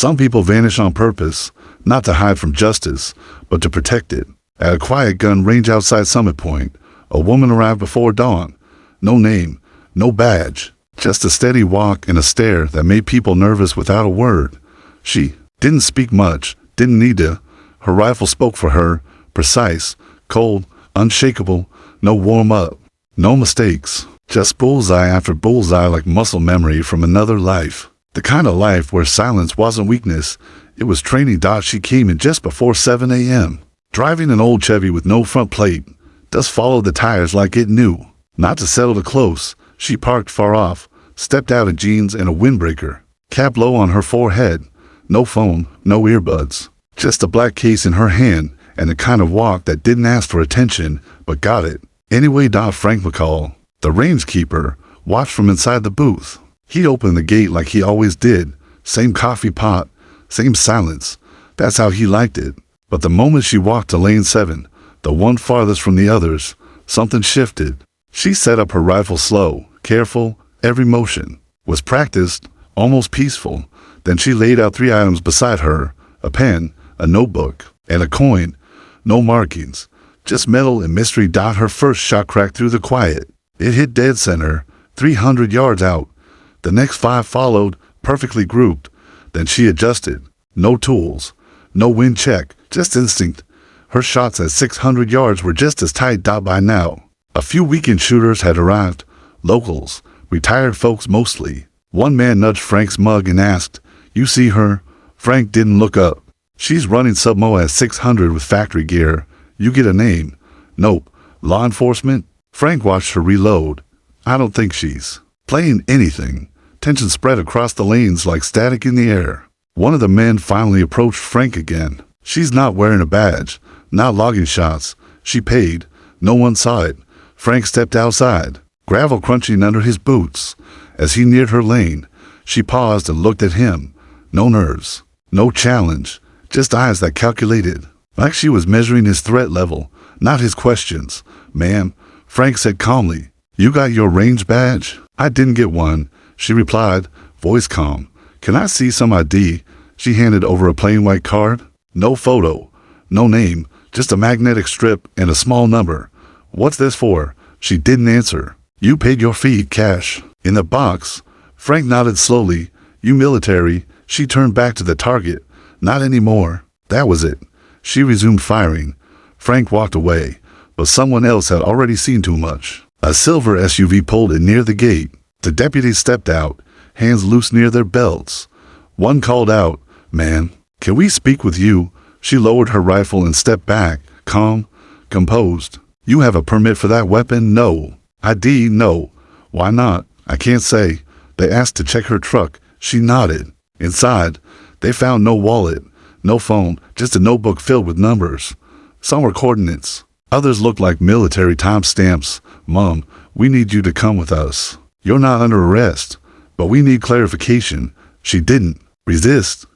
Some people vanish on purpose, not to hide from justice, but to protect it. At a quiet gun range outside Summit Point, a woman arrived before dawn. No name, no badge, just a steady walk and a stare that made people nervous without a word. She didn't speak much, didn't need to. Her rifle spoke for her, precise, cold, unshakable, no warm-up, no mistakes. Just bullseye after bullseye like muscle memory from another life. The kind of life where silence wasn't weakness, it was training. She came in just before 7 a.m. Driving an old Chevy with no front plate. Dust followed the tires like it knew. Not to settle too close, she parked far off, stepped out in jeans and a windbreaker. Cap low on her forehead. No phone, no earbuds. Just a black case in her hand and the kind of walk that didn't ask for attention, but got it. Anyway, Frank McCall, the rangekeeper, watched from inside the booth. He opened the gate like he always did. Same coffee pot, same silence. That's how he liked it. But the moment she walked to lane 7, the one farthest from the others, something shifted. She set up her rifle slow, careful, every motion was practiced, almost peaceful. Then she laid out 3 items beside her, a pen, a notebook, and a coin. No markings, just metal and mystery. Her first shot cracked through the quiet. It hit dead center, 300 yards out. The next 5 followed, perfectly grouped. Then she adjusted. No tools, no wind check, just instinct. Her shots at 600 yards were just as tight. By now, a few weekend shooters had arrived, locals, retired folks mostly. One man nudged Frank's mug and asked, "You see her?" Frank didn't look up. "She's running Submo at 600 with factory gear. You get a name?" "Nope." "Law enforcement?" Frank watched her reload. "I don't think she's playing anything." Tension spread across the lanes like static in the air. One of the men finally approached Frank again. "She's not wearing a badge, not logging shots. She paid. No one saw it." Frank stepped outside, gravel crunching under his boots. As he neared her lane, she paused and looked at him. No nerves, no challenge, just eyes that calculated, like she was measuring his threat level, not his questions. "Ma'am," Frank said calmly, "you got your range badge?" "I didn't get one," she replied, voice calm. "Can I see some ID?" She handed over a plain white card. No photo, no name, just a magnetic strip and a small number. "What's this for?" She didn't answer. "You paid your fee, cash." "In the box." Frank nodded slowly. "You military?" She turned back to the target. "Not anymore." That was it. She resumed firing. Frank walked away, but someone else had already seen too much. A silver SUV pulled in near the gate. The deputies stepped out, hands loose near their belts. One called out, "Man, can we speak with you?" She lowered her rifle and stepped back, calm, composed. "You have a permit for that weapon?" "No." "ID?" "No." "Why not?" "I can't say." They asked to check her truck. She nodded. Inside, they found no wallet, no phone, just a notebook filled with numbers. Some were coordinates. Others looked like military timestamps. "Mom, we need you to come with us. You're not under arrest, but we need clarification." She didn't resist,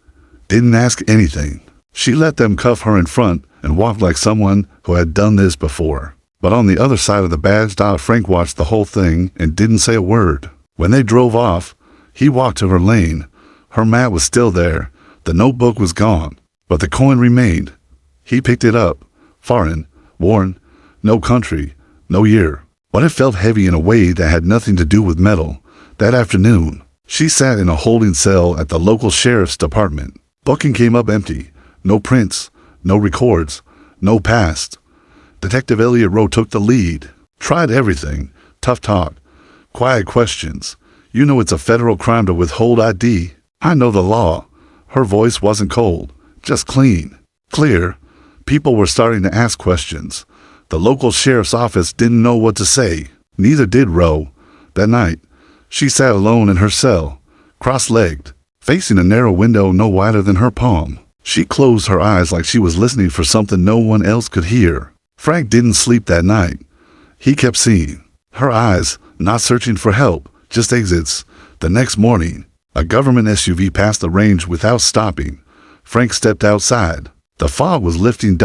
didn't ask anything. She let them cuff her in front and walked like someone who had done this before. But on the other side of the badge, Frank watched the whole thing and didn't say a word. When they drove off, he walked to her lane. Her mat was still there. The notebook was gone, but the coin remained. He picked it up. Foreign, worn, no country, no year. But it felt heavy in a way that had nothing to do with metal. That afternoon, she sat in a holding cell at the local sheriff's department. Booking came up empty. No prints, no records, no past. Detective Elliot Rowe took the lead. Tried everything. Tough talk. Quiet questions. "You know it's a federal crime to withhold ID." "I know the law." Her voice wasn't cold, just clean, clear. People were starting to ask questions. The local sheriff's office didn't know what to say. Neither did Rowe. That night, she sat alone in her cell, cross-legged, facing a narrow window no wider than her palm. She closed her eyes like she was listening for something no one else could hear. Frank didn't sleep that night. He kept seeing her eyes, not searching for help, just exits. The next morning, a government SUV passed the range without stopping. Frank stepped outside. The fog was lifting.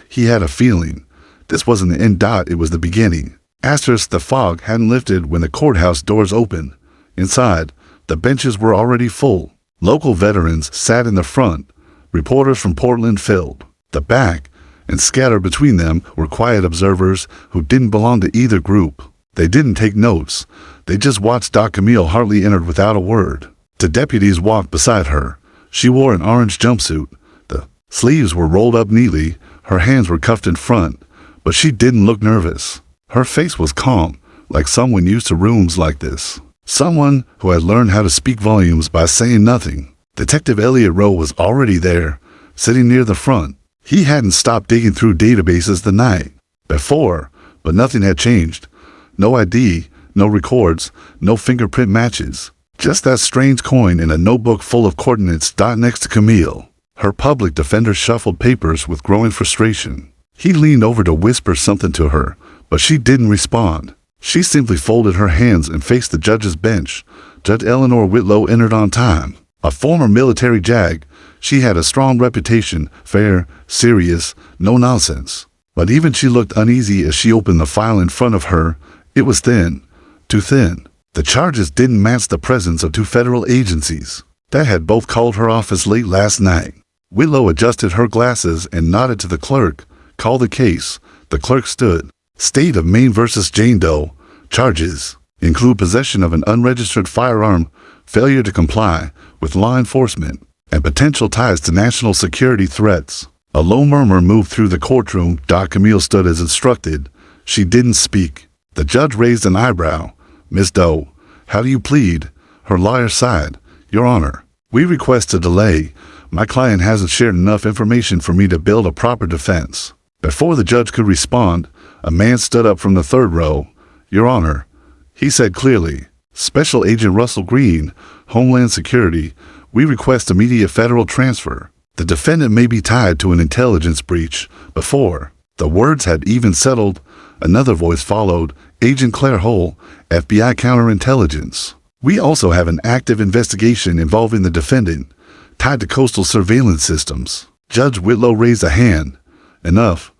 He had a feeling. This wasn't the end. It was the beginning. Asterisk, the fog hadn't lifted when the courthouse doors opened. Inside, the benches were already full. Local veterans sat in the front, reporters from Portland filled the back, and scattered between them were quiet observers who didn't belong to either group. They didn't take notes. They just watched Camille Hartley enter without a word. The deputies walked beside her. She wore an orange jumpsuit. The sleeves were rolled up neatly. Her hands were cuffed in front, but she didn't look nervous. Her face was calm, like someone used to rooms like this. Someone who had learned how to speak volumes by saying nothing. Detective Elliot Rowe was already there, sitting near the front. He hadn't stopped digging through databases the night before, but nothing had changed. No ID, no records, no fingerprint matches. Just that strange coin in a notebook full of coordinates next to Camille. Her public defender shuffled papers with growing frustration. He leaned over to whisper something to her, but she didn't respond. She simply folded her hands and faced the judge's bench. Judge Eleanor Whitlow entered on time. A former military JAG, she had a strong reputation, fair, serious, no nonsense. But even she looked uneasy as she opened the file in front of her. It was thin, too thin. The charges didn't match the presence of two federal agencies that had both called her office late last night. Whitlow adjusted her glasses and nodded to the clerk. Call the case. The clerk stood. State of Maine versus Jane Doe. Charges include possession of an unregistered firearm, failure to comply with law enforcement, and potential ties to national security threats. A low murmur moved through the courtroom. Camille stood as instructed. She didn't speak. The judge raised an eyebrow. Miss Doe, how do you plead? Her lawyer sighed. Your Honor, we request a delay. My client hasn't shared enough information for me to build a proper defense. Before the judge could respond, a man stood up from the third row. Your Honor, he said clearly, Special Agent Russell Green, Homeland Security, we request immediate federal transfer. The defendant may be tied to an intelligence breach. Before the words had even settled, another voice followed, Agent Claire Hull, FBI Counterintelligence. We also have an active investigation involving the defendant, tied to coastal surveillance systems. Judge Whitlow raised a hand. Enough.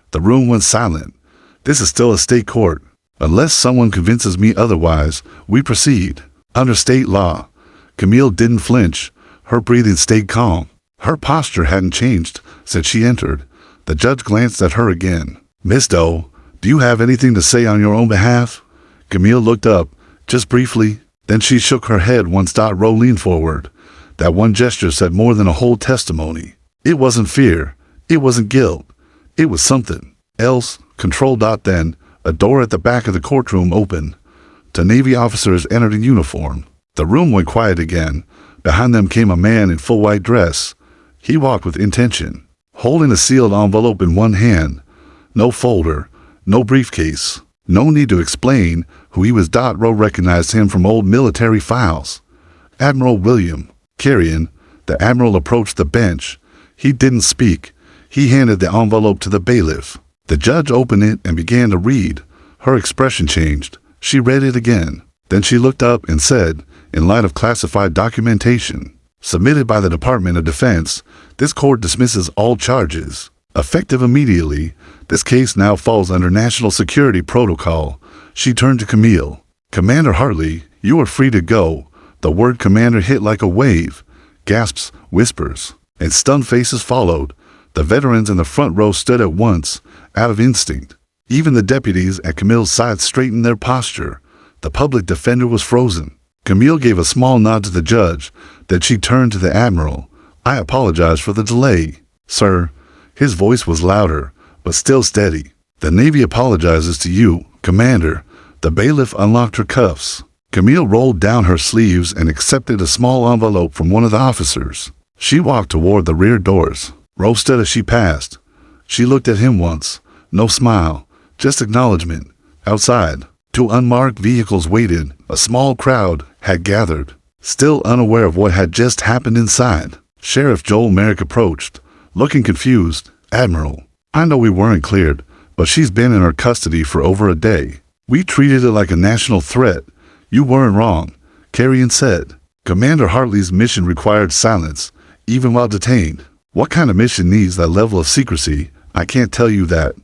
The room went silent. This is still a state court. Unless someone convinces me otherwise, we proceed. Under state law. Camille didn't flinch. Her breathing stayed calm. Her posture hadn't changed since she entered. The judge glanced at her again. Miss Doe, do you have anything to say on your own behalf? Camille looked up, just briefly. Then she shook her head once Rowe leaned forward. That one gesture said more than a whole testimony. It wasn't fear. It wasn't guilt. It was something else. Control. Then, a door at the back of the courtroom opened. Two Navy officers entered in uniform. The room went quiet again. Behind them came a man in full white dress. He walked with intention, holding a sealed envelope in one hand. No folder, no briefcase. No need to explain who he was. Rowe recognized him from old military files. Admiral William Carrion. The Admiral approached the bench. He didn't speak. He handed the envelope to the bailiff. The judge opened it and began to read. Her expression changed. She read it again. Then she looked up and said, in light of classified documentation submitted by the Department of Defense, this court dismisses all charges. Effective immediately, this case now falls under national security protocol. She turned to Camille. Commander Hartley, you are free to go. The word commander hit like a wave. Gasps, whispers, and stunned faces followed. The veterans in the front row stood at once, out of instinct. Even the deputies at Camille's side straightened their posture. The public defender was frozen. Camille gave a small nod to the judge. Then she turned to the Admiral. I apologize for the delay, sir. His voice was louder, but still steady. The Navy apologizes to you, Commander. The bailiff unlocked her cuffs. Camille rolled down her sleeves and accepted a small envelope from one of the officers. She walked toward the rear doors. Rowe stood as she passed. She looked at him once. No smile, just acknowledgement. Outside, two unmarked vehicles waited. A small crowd had gathered, still unaware of what had just happened inside. Sheriff Joel Merrick approached, looking confused. Admiral, I know we weren't cleared, but she's been in our custody for over a day. We treated it like a national threat. You weren't wrong, Carrion said. Commander Hartley's mission required silence, even while detained. What kind of mission needs that level of secrecy? I can't tell you that.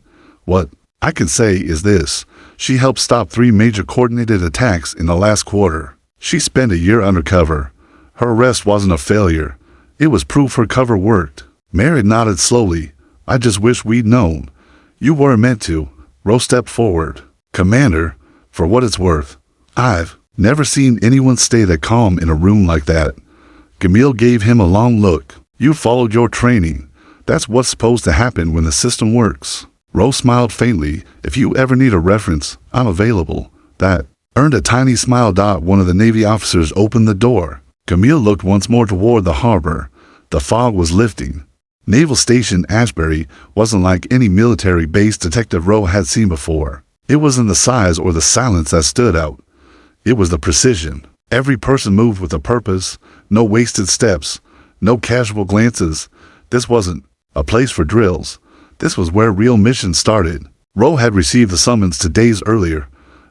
What I can say is this. She helped stop 3 major coordinated attacks in the last quarter. She spent a year undercover. Her arrest wasn't a failure. It was proof her cover worked. Mary nodded slowly. I just wish we'd known. You weren't meant to. Rose stepped forward. Commander, for what it's worth, I've never seen anyone stay that calm in a room like that. Camille gave him a long look. You followed your training. That's what's supposed to happen when the system works. Rose smiled faintly. If you ever need a reference, I'm available. That earned a tiny smile. One of the Navy officers opened the door. Camille looked once more toward the harbor. The fog was lifting. Naval Station Ashbury wasn't like any military base Detective Rowe had seen before. It wasn't the size or the silence that stood out. It was the precision. Every person moved with a purpose. No wasted steps. No casual glances. This wasn't a place for drills. This was where real missions started. Rowe had received the summons 2 days earlier.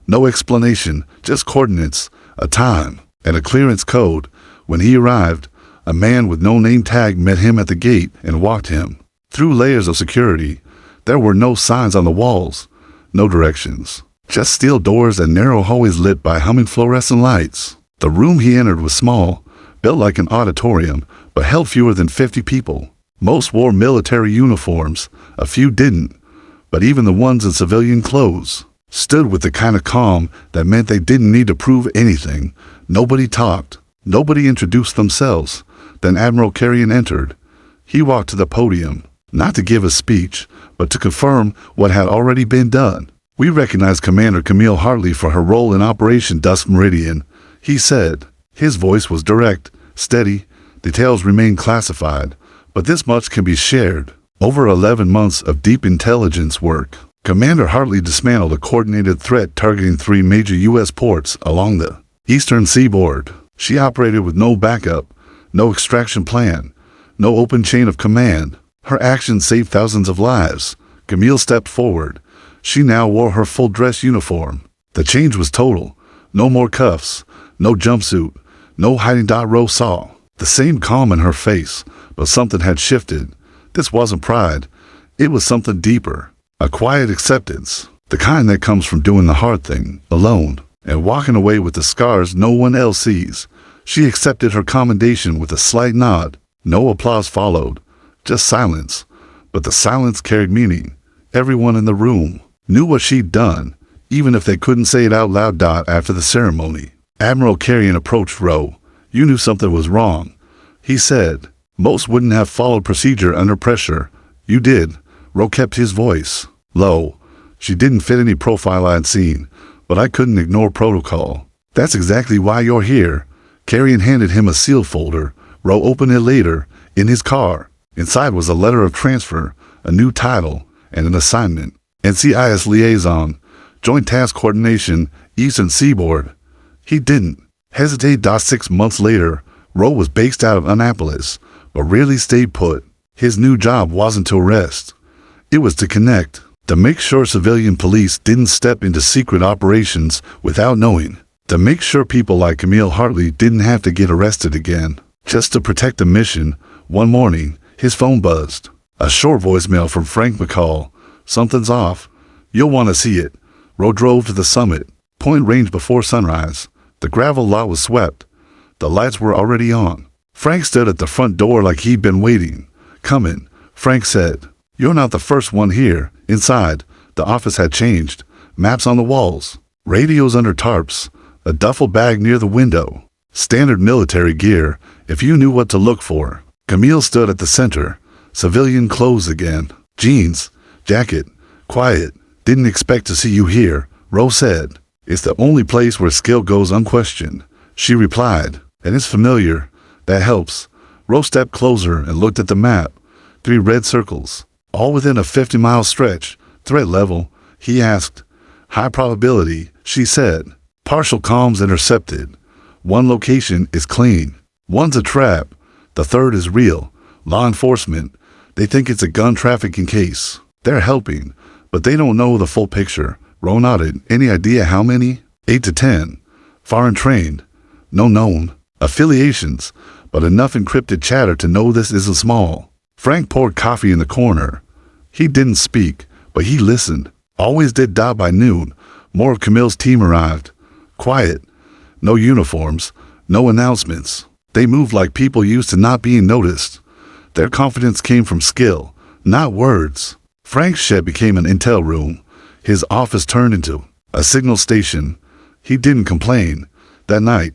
No explanation, just coordinates, a time, and a clearance code. When he arrived, a man with no name tag met him at the gate and walked him through layers of security. There were no signs on the walls, no directions, just steel doors and narrow hallways lit by humming fluorescent lights. The room he entered was small, built like an auditorium, but held fewer than 50 people. Most wore military uniforms, a few didn't, but even the ones in civilian clothes stood with the kind of calm that meant they didn't need to prove anything. Nobody talked. Nobody introduced themselves. Then Admiral Carrion entered. He walked to the podium, not to give a speech, but to confirm what had already been done. We recognize Commander Camille Hartley for her role in Operation Dusk Meridian, he said. His voice was direct, steady. Details remain classified, but this much can be shared. Over 11 months of deep intelligence work, Commander Hartley dismantled a coordinated threat targeting 3 major U.S. ports along the eastern seaboard. She operated with no backup, no extraction plan, no open chain of command. Her actions saved thousands of lives. Camille stepped forward. She now wore her full dress uniform. The change was total. No more cuffs, no jumpsuit, no hiding. Rose saw the same calm in her face, but something had shifted. This wasn't pride. It was something deeper. A quiet acceptance. The kind that comes from doing the hard thing, alone, and walking away with the scars no one else sees. She accepted her commendation with a slight nod. No applause followed, just silence. But the silence carried meaning. Everyone in the room knew what she'd done, even if they couldn't say it out loud. After the ceremony, Admiral Carrion approached Rowe. You knew something was wrong, he said. Most wouldn't have followed procedure under pressure. You did. Rowe kept his voice low. She didn't fit any profile I'd seen, but I couldn't ignore protocol. That's exactly why you're here. Carrion handed him a sealed folder. Rowe opened it later, in his car. Inside was a letter of transfer, a new title, and an assignment. NCIS Liaison, Joint Task Coordination, Eastern Seaboard. He didn't hesitate. 6 months later, Rowe was based out of Annapolis, but rarely stayed put. His new job wasn't to arrest. It was to connect, to make sure civilian police didn't step into secret operations without knowing, to make sure people like Camille Hartley didn't have to get arrested again. Just to protect the mission. One morning, his phone buzzed. A short voicemail from Frank McCall. Something's off. You'll want to see it. Rowe drove to the summit. Point Range before sunrise. The gravel lot was swept. The lights were already on. Frank stood at the front door like he'd been waiting. Come in, Frank said. You're not the first one here. Inside, the office had changed. Maps on the walls. Radios under tarps. A duffel bag near the window. Standard military gear, if you knew what to look for. Camille stood at the center. Civilian clothes again. Jeans, jacket, quiet. Didn't expect to see you here, Rowe said. It's the only place where skill goes unquestioned. She replied, and it's familiar. That helps. Rowe stepped closer and looked at the map. 3 red circles, all within a 50-mile stretch. Threat level, he asked. High probability, she said. Partial comms intercepted. 1 location is clean. 1's a trap. The 3rd is real. Law enforcement. They think it's a gun trafficking case. They're helping, but they don't know the full picture. Rowe nodded. Any idea how many? 8 to 10. Foreign trained. No known affiliations, but enough encrypted chatter to know this isn't small. Frank poured coffee in the corner. He didn't speak, but he listened. Always did. By noon, more of Camille's team arrived. Quiet. No uniforms. No announcements. They moved like people used to not being noticed. Their confidence came from skill, not words. Frank's shed became an intel room. His office turned into a signal station. He didn't complain. That night,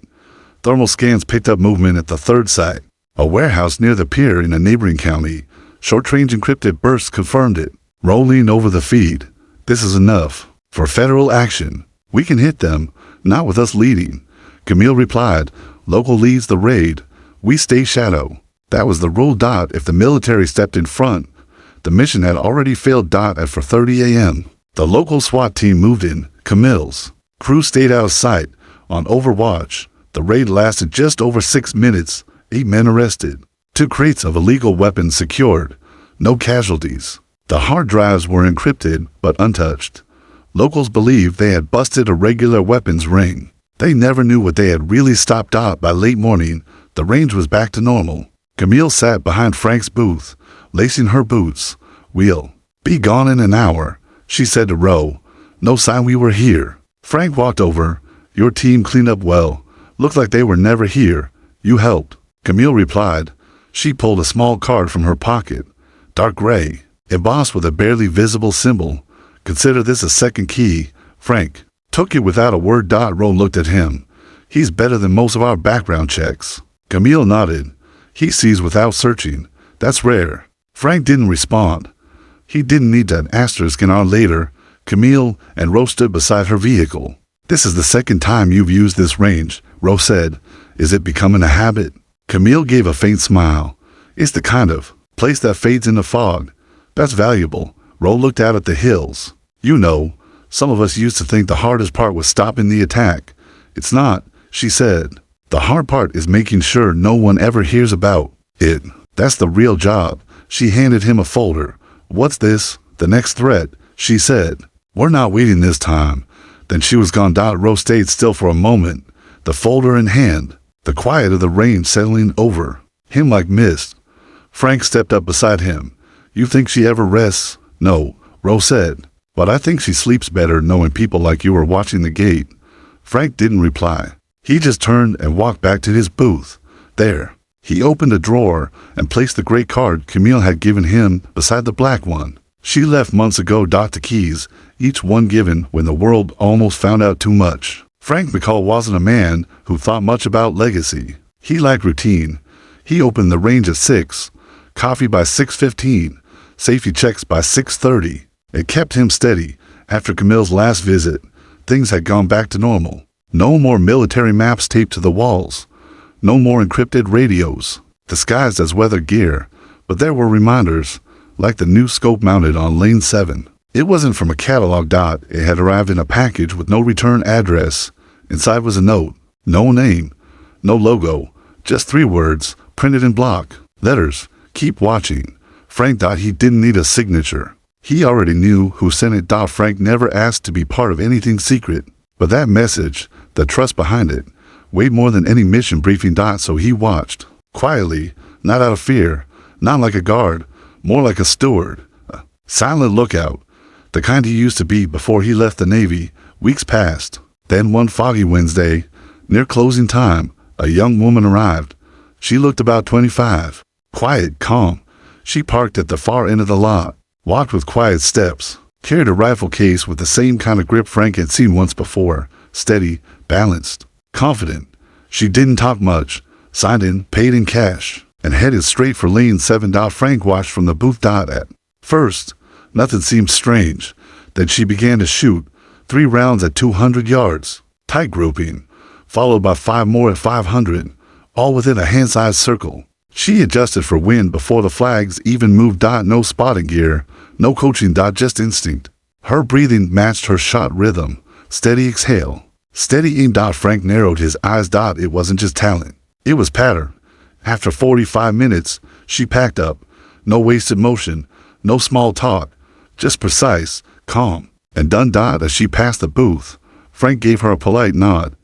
thermal scans picked up movement at the third site, a warehouse near the pier in a neighboring county. Short-range encrypted bursts confirmed it. Rolling over the feed. This is enough. For federal action. We can hit them, not with us leading. Camille replied, local leads the raid. We stay shadow. That was the rule. If the military stepped in front, the mission had already failed. At 4:30 a.m. The local SWAT team moved in. Camille's crew stayed out of sight, on overwatch. The raid lasted just over 6 minutes. 8 men arrested. 2 crates of illegal weapons secured. No casualties. The hard drives were encrypted, but untouched. Locals believed they had busted a regular weapons ring. They never knew what they had really stopped. By late morning, the range was back to normal. Camille sat behind Frank's booth, lacing her boots. We'll be gone in an hour, she said to Roe. No sign we were here. Frank walked over. Your team cleaned up well. Looked like they were never here. You helped. Camille replied. She pulled a small card from her pocket. Dark gray, embossed with a barely visible symbol. Consider this a second key. Frank took it without a word. Roe looked at him. He's better than most of our background checks. Camille nodded. He sees without searching. That's rare. Frank didn't respond. He didn't need an asterisk an hour later. Camille and Roe stood beside her vehicle. This is the second time you've used this range, Roe said. Is it becoming a habit? Camille gave a faint smile. It's the kind of place that fades in the fog. That's valuable. Roe looked out at the hills. You know, some of us used to think the hardest part was stopping the attack. It's not, she said. The hard part is making sure no one ever hears about it. That's the real job. She handed him a folder. What's this? The next threat, she said. We're not waiting this time. Then she was gone. Roe stayed still for a moment, the folder in hand, the quiet of the rain settling over him like mist. Frank stepped up beside him. You think she ever rests? No, Roe said. But I think she sleeps better knowing people like you are watching the gate. Frank didn't reply. He just turned and walked back to his booth. There, he opened a drawer and placed the gray card Camille had given him beside the black one. She left months ago. The keys, each one given when the world almost found out too much. Frank McCall wasn't a man who thought much about legacy. He liked routine. He opened the range at 6, coffee by 6:15, safety checks by 6:30. It kept him steady. After Camille's last visit, things had gone back to normal. No more military maps taped to the walls. No more encrypted radios, disguised as weather gear. But there were reminders, like the new scope mounted on lane 7. It wasn't from a catalog. It had arrived in a package with no return address. Inside was a note. No name, no logo, just 3 words, printed in block letters. Keep watching. Frank thought he didn't need a signature. He already knew who sent it. Frank never asked to be part of anything secret. But that message, the trust behind it, weighed more than any mission briefing. So he watched, quietly, not out of fear, not like a guard, more like a steward, a silent lookout, the kind he used to be before he left the Navy. Weeks passed. Then one foggy Wednesday, near closing time, a young woman arrived. She looked about 25, quiet, calm. She parked at the far end of the lot, walked with quiet steps, carried a rifle case with the same kind of grip Frank had seen once before, steady, balanced, confident. She didn't talk much, signed in, paid in cash, and headed straight for lane 7. Frank watched from the booth. At first, nothing seemed strange. Then she began to shoot, 3 rounds at 200 yards, tight grouping, followed by 5 more at 500, all within a hand-sized circle. She adjusted for wind before the flags even moved. No spotting gear, no coaching. Just instinct. Her breathing matched her shot rhythm. Steady exhale, steady aim. Frank narrowed his eyes. It wasn't just talent. It was pattern. After 45 minutes, she packed up. No wasted motion, no small talk, just precise, calm, and done. As she passed the booth, Frank gave her a polite nod.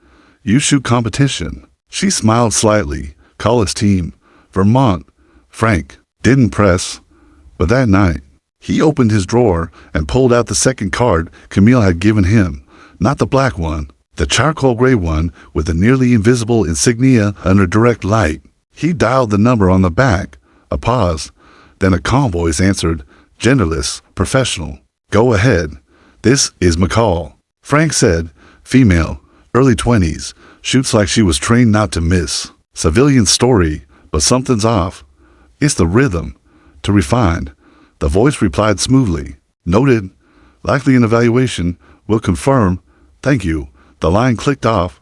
You shoot competition. She smiled slightly. College team. Vermont. Frank didn't press. But that night, he opened his drawer and pulled out the second card Camille had given him. Not the black one, the charcoal gray one with the nearly invisible insignia under direct light. He dialed the number on the back. A pause. Then a calm voice answered, genderless, professional. Go ahead. This is McCall. Frank said, female, early 20s, shoots like she was trained not to miss. Civilian story, but something's off. It's the rhythm. To refine. The voice replied smoothly. Noted. Likely an evaluation. Will confirm. Thank you. The line clicked off.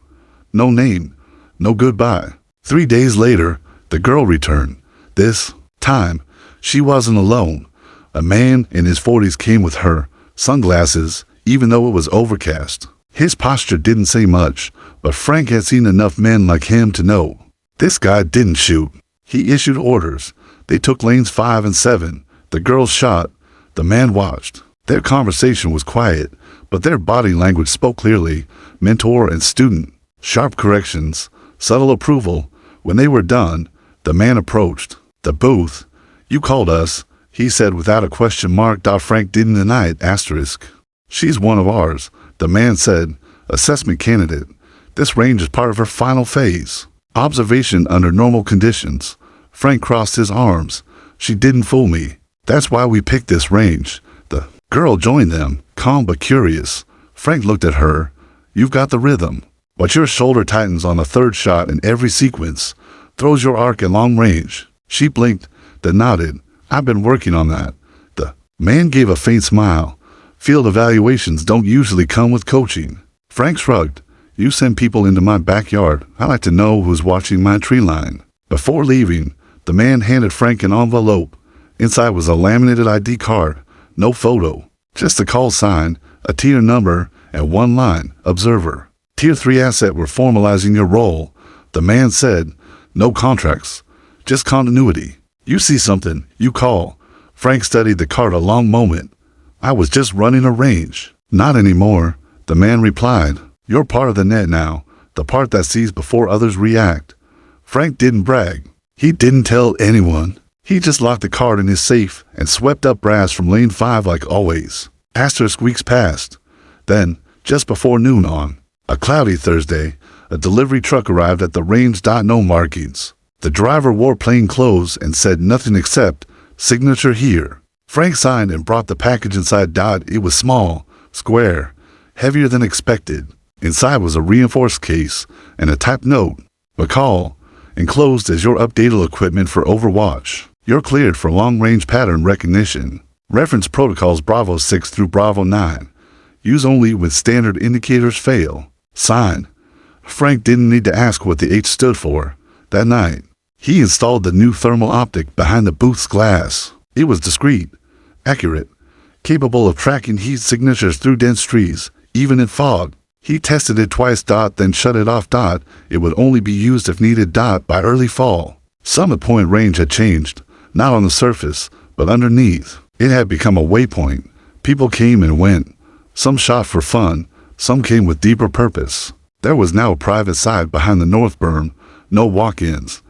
No name. No goodbye. 3 days later, the girl returned. This time, she wasn't alone. A man in his 40s came with her, sunglasses, even though it was overcast. His posture didn't say much, but Frank had seen enough men like him to know. This guy didn't shoot. He issued orders. They took lanes 5 and 7. The girl shot. The man watched. Their conversation was quiet, but their body language spoke clearly. Mentor and student. Sharp corrections. Subtle approval. When they were done, the man approached. The booth. You called us, he said without a question mark. Frank didn't deny it. Asterisk. She's one of ours, the man said. Assessment candidate. This range is part of her final phase. Observation under normal conditions. Frank crossed his arms. She didn't fool me. That's why we picked this range. The girl joined them, calm but curious. Frank looked at her. You've got the rhythm. But your shoulder tightens on the third shot in every sequence. Throws your arc at long range. She blinked, then nodded. I've been working on that. The man gave a faint smile. Field evaluations don't usually come with coaching. Frank shrugged. You send people into my backyard. I like to know who's watching my tree line. Before leaving, the man handed Frank an envelope. Inside was a laminated ID card. No photo. Just a call sign, a tier number, and one line, observer. Tier 3 asset, we're formalizing your role. The man said, no contracts. Just continuity. You see something, you call. Frank studied the card a long moment. I was just running a range. Not anymore, the man replied. You're part of the net now, the part that sees before others react. Frank didn't brag. He didn't tell anyone. He just locked the card in his safe and swept up brass from lane 5 like always. Asterisk weeks passed. Then, just before noon on a cloudy Thursday, a delivery truck arrived at the range. No markings. The driver wore plain clothes and said nothing except, signature here. Frank signed and brought the package inside. It was small, square, heavier than expected. Inside was a reinforced case and a typed note. McCall, enclosed as your updatable equipment for Overwatch. You're cleared for long-range pattern recognition. Reference protocols Bravo 6 through Bravo 9. Use only when standard indicators fail. Sign. Frank didn't need to ask what the H stood for. That night, he installed the new thermal optic behind the booth's glass. It was discreet, accurate, capable of tracking heat signatures through dense trees, even in fog. He tested it twice. Then shut it off. It would only be used if needed. By early fall, Summit Point range had changed, not on the surface, but underneath. It had become a waypoint. People came and went. Some shot for fun, some came with deeper purpose. There was now a private side behind the north berm, no walk-ins.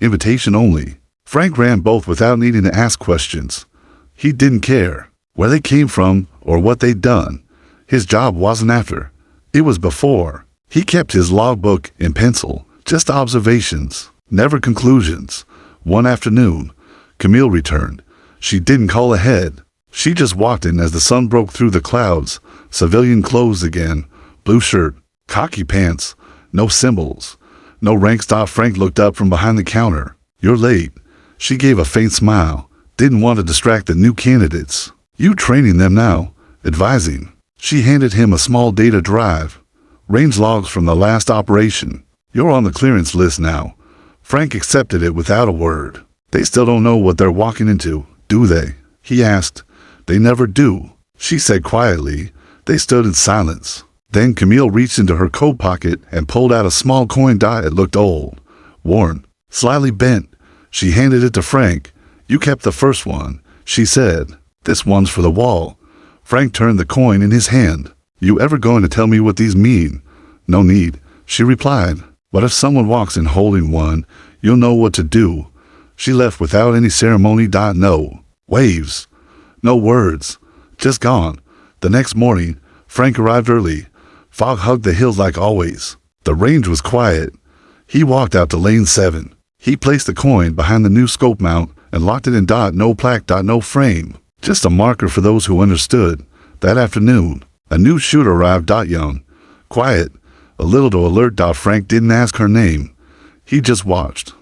Invitation only. Frank ran both without needing to ask questions. He didn't care where they came from or what they'd done. His job wasn't after. It was before. He kept his logbook in pencil, just observations, never conclusions. One afternoon, Camille returned. She didn't call ahead. She just walked in as the sun broke through the clouds. Civilian clothes again, blue shirt, khaki pants, no symbols, no rank. Frank looked up from behind the counter. You're late. She gave a faint smile. Didn't want to distract the new candidates. You training them now, advising. She handed him a small data drive. Range logs from the last operation. You're on the clearance list now. Frank accepted it without a word. They still don't know what they're walking into, do they? He asked. They never do, she said quietly. They stood in silence. Then Camille reached into her coat pocket and pulled out a small coin. It looked old, worn, slightly bent. She handed it to Frank. You kept the first one, she said. This one's for the wall. Frank turned the coin in his hand. You ever going to tell me what these mean? No need, she replied. But if someone walks in holding one, you'll know what to do. She left without any ceremony. No waves, no words, just gone. The next morning, Frank arrived early. Fog hugged the hills like always. The range was quiet. He walked out to lane 7. He placed the coin behind the new scope mount and locked it in no plaque, no frame. Just a marker for those who understood. That afternoon, a new shooter arrived. Young, quiet, a little to alert. Frank didn't ask her name. He just watched.